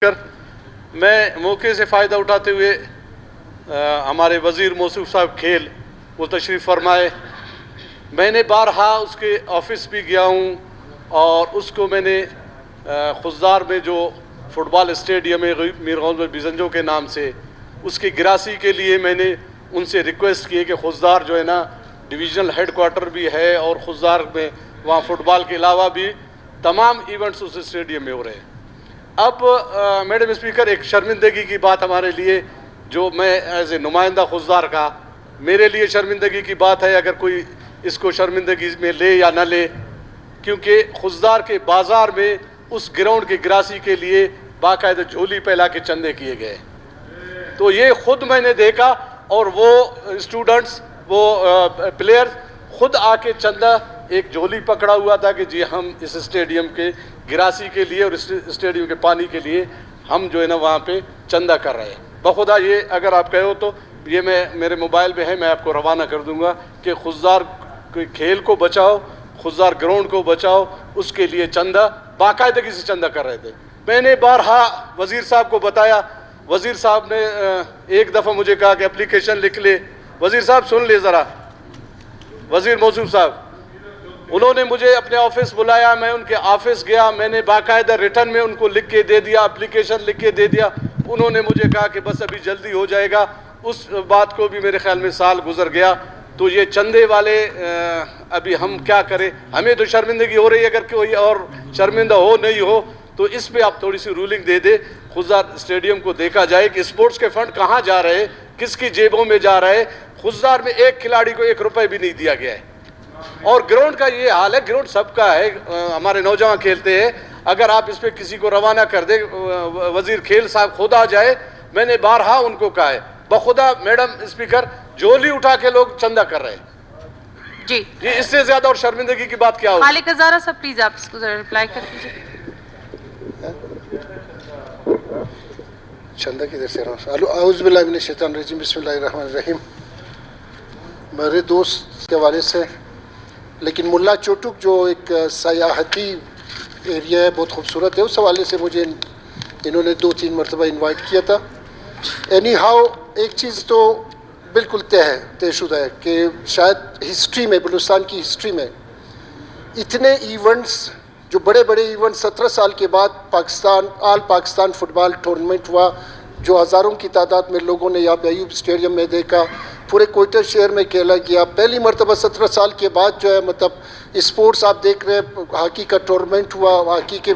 میں موقع سے فائدہ اٹھاتے ہوئے ہمارے وزیر موصوف صاحب کھیل وہ تشریف فرمائے. میں نے بارہا اس کے آفس بھی گیا ہوں اور اس کو میں نے خضدار میں جو فٹ بال اسٹیڈیم ہے میر غلام بیزنجو کے نام سے اس کی گراسی کے لیے میں نے ان سے ریکویسٹ کی کہ خضدار جو ہے نا ڈویژنل ہیڈ کوارٹر بھی ہے اور خضدار میں وہاں فٹ بال کے علاوہ بھی تمام ایونٹس اس اسٹیڈیم میں ہو رہے ہیں. اب میڈم اسپیکر ایک شرمندگی کی بات ہمارے لیے جو میں ایز اے نمائندہ خضدار کا میرے لیے شرمندگی کی بات ہے اگر کوئی اس کو شرمندگی میں لے یا نہ لے, کیونکہ خضدار کے بازار میں اس گراؤنڈ کی گراسی کے لیے باقاعدہ جھولی پھیلا کے چندے کیے گئے. تو یہ خود میں نے دیکھا اور وہ اسٹوڈنٹس وہ پلیئرز خود آ کے چندہ ایک جھولی پکڑا ہوا تھا کہ جی ہم اس اسٹیڈیم کے گراسی کے لیے اور اس اسٹیڈیم کے پانی کے لیے ہم جو ہے نا وہاں پہ چندہ کر رہے ہیں. بخدا یہ اگر آپ کہو تو یہ میرے موبائل میں ہے, میں آپ کو روانہ کر دوں گا کہ خضدار کھیل کو بچاؤ, خضدار گراؤنڈ کو بچاؤ, اس کے لیے چندہ باقاعدگی سے چندہ کر رہے تھے. میں نے بارہا وزیر صاحب کو بتایا, وزیر صاحب نے ایک دفعہ مجھے کہا کہ اپلیکیشن لکھ لے. وزیر صاحب سن لے ذرا, وزیر موصوف صاحب انہوں نے مجھے اپنے آفس بلایا, میں ان کے آفس گیا, میں نے باقاعدہ ریٹرن میں ان کو لکھ کے دے دیا, اپلیکیشن لکھ کے دے دیا. انہوں نے مجھے کہا کہ بس ابھی جلدی ہو جائے گا. اس بات کو بھی میرے خیال میں سال گزر گیا. تو یہ چندے والے ابھی ہم کیا کریں, ہمیں تو شرمندگی ہو رہی ہے, اگر کوئی اور شرمندہ ہو نہیں ہو تو اس پہ آپ تھوڑی سی رولنگ دے دے. خضدار اسٹیڈیم کو دیکھا جائے کہ اسپورٹس کے فنڈ کہاں جا رہے, کس کی جیبوں میں جا رہے. خضدار میں ایک کھلاڑی کو 1 روپے بھی نہیں دیا گیا ہے. اور گراؤنڈ کا یہ حال ہے, گراؤنڈ سب کا ہے, ہمارے نوجوان کھیلتے ہیں. اگر آپ اس پہ کسی کو روانہ کر دیں, وزیر کھیل صاحب خود آ جائے, میں نے بارہا ان کو کہا ہے, بخدا میڈم اسپیکر جھولی اٹھا کے لوگ چندہ کر رہے ہیں. جی یہ اس سے زیادہ اور شرمندگی کی بات کیا ہوگی؟ خالق ہزارہ صاحب پلیز آپ اس کو ذرا رپلائی کر دیجیے. چندہ کدھر سے اعوذ باللہ من الشیطان الرجیم بسم اللہ الرحمن الرحیم. میرے دوست کے حوالے سے, لیکن ملا چوٹک جو ایک سیاحتی ایریا ہے بہت خوبصورت ہے, اس حوالے سے مجھے انہوں نے 2-3 مرتبہ انوائٹ کیا تھا. اینی ہاؤ ایک چیز تو بالکل طے شدہ ہے کہ شاید ہسٹری میں, بلوچستان کی ہسٹری میں اتنے ایونٹس جو بڑے بڑے ایونٹ 17 سال کے بعد آل پاکستان فٹ بال ٹورنامنٹ ہوا, جو ہزاروں کی تعداد میں لوگوں نے یہاں پہ ایوب اسٹیڈیم میں دیکھا, پورے کوئٹہ شہر میں کھیلا گیا. پہلی مرتبہ 17 سال کے بعد جو ہے مطلب اسپورٹس آپ دیکھ رہے ہیں, ہاکی کا ٹورنامنٹ ہوا, ہاکی کے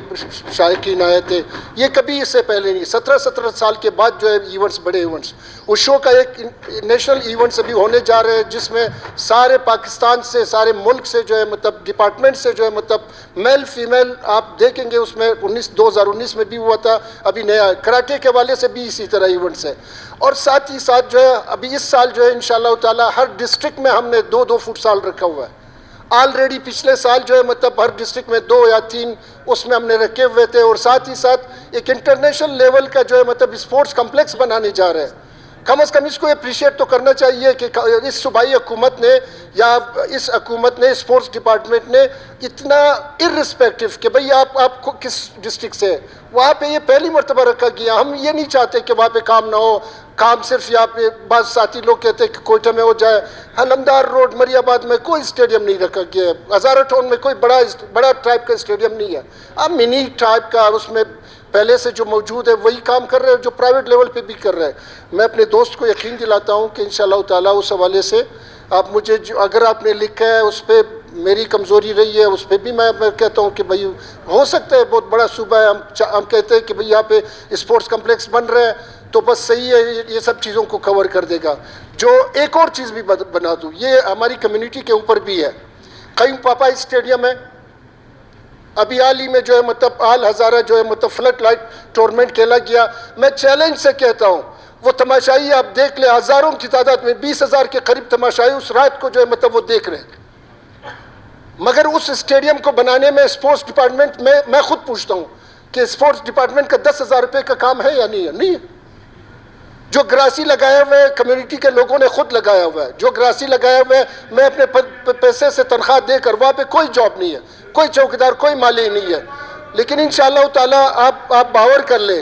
شائقین آئے تھے, یہ کبھی اس سے پہلے نہیں. 17 سال کے بعد جو ہے ایونٹس, بڑے ایونٹس. اس شو کا ایک نیشنل ایونٹس ابھی ہونے جا رہے ہیں جس میں سارے پاکستان سے, سارے ملک سے جو ہے مطلب ڈپارٹمنٹ سے جو ہے مطلب میل فیمیل آپ دیکھیں گے. اس میں 2019 میں بھی ہوا تھا, ابھی نیا کراٹے کے حوالے سے بھی اسی طرح ایونٹس ہے. اور ساتھ ہی ساتھ جو ہے ابھی اس سال جو ہے انشاءاللہ تعالی ہر ڈسٹرکٹ میں ہم نے 2 فٹ سال رکھا ہوا ہے. آلریڈی پچھلے سال جو ہے مطلب ہر ڈسٹرکٹ میں 2 یا 3 اس میں ہم نے رکھے ہوئے تھے. اور ساتھ ہی ساتھ ایک انٹرنیشنل لیول کا جو ہے مطلب اسپورٹس کمپلیکس بنانے جا رہے ہیں. کم از کم اس کو اپریشیٹ تو کرنا چاہیے کہ اس صوبائی حکومت نے یا اس حکومت نے, اسپورٹس ڈپارٹمنٹ نے اتنا ارسپیکٹو کہ بھئی آپ کس ڈسٹرکٹ سے, وہاں پہ یہ پہلی مرتبہ رکھا گیا. ہم یہ نہیں چاہتے کہ وہاں پہ کام نہ ہو, کام صرف یہاں پہ بعض ساتھی لوگ کہتے ہیں کہ کوئٹہ میں ہو جائے. علمدار روڈ مری آباد میں کوئی اسٹیڈیم نہیں رکھا گیا ہے. ہزارہ ٹاؤن میں کوئی بڑا ٹرائب کا اسٹیڈیم نہیں ہے. اب منی ٹرائب کا اس میں پہلے سے جو موجود ہے وہی کام کر رہے ہیں جو پرائیویٹ لیول پہ بھی کر رہے ہیں. میں اپنے دوست کو یقین دلاتا ہوں کہ انشاءاللہ تعالیٰ اس حوالے سے آپ مجھے اگر آپ نے لکھا ہے اس پہ میری کمزوری رہی ہے, اس پہ بھی میں کہتا ہوں کہ بھئی ہو سکتا ہے بہت بڑا صوبہ ہے, ہم کہتے ہیں کہ بھئی یہاں پہ اسپورٹس کمپلیکس بن رہے ہیں تو بس صحیح ہے, یہ سب چیزوں کو کور کر دے گا. جو ایک اور چیز بھی بنا دوں, یہ ہماری کمیونٹی کے اوپر بھی ہے. قیم پاپا اسٹیڈیم ہے, ابھی حال ہی میں جو ہے مطلب آل ہزارہ جو ہے مطلب فلڈ لائٹ ٹورنامنٹ کھیلا گیا. میں چیلنج سے کہتا ہوں وہ تماشائی آپ دیکھ لیں, ہزاروں کی تعداد میں 20,000 کے قریب تماشائی اس رات کو جو ہے مطلب وہ دیکھ رہے ہیں. مگر اس اسٹیڈیم کو بنانے میں اسپورٹس ڈپارٹمنٹ میں خود پوچھتا ہوں کہ اسپورٹس ڈپارٹمنٹ کا 10,000 روپے کا کام ہے یا نہیں ہے؟ نہیں ہے. جو گراسی لگایا ہوا ہے کمیونٹی کے لوگوں نے خود لگایا ہوا ہے, جو گراسی لگایا ہوا ہے میں اپنے پیسے سے تنخواہ دے کر, وہاں پہ کوئی جاب نہیں ہے, کوئی چوکیدار, کوئی مالی نہیں ہے. لیکن انشاءاللہ تعالیٰ آپ باور کر لیں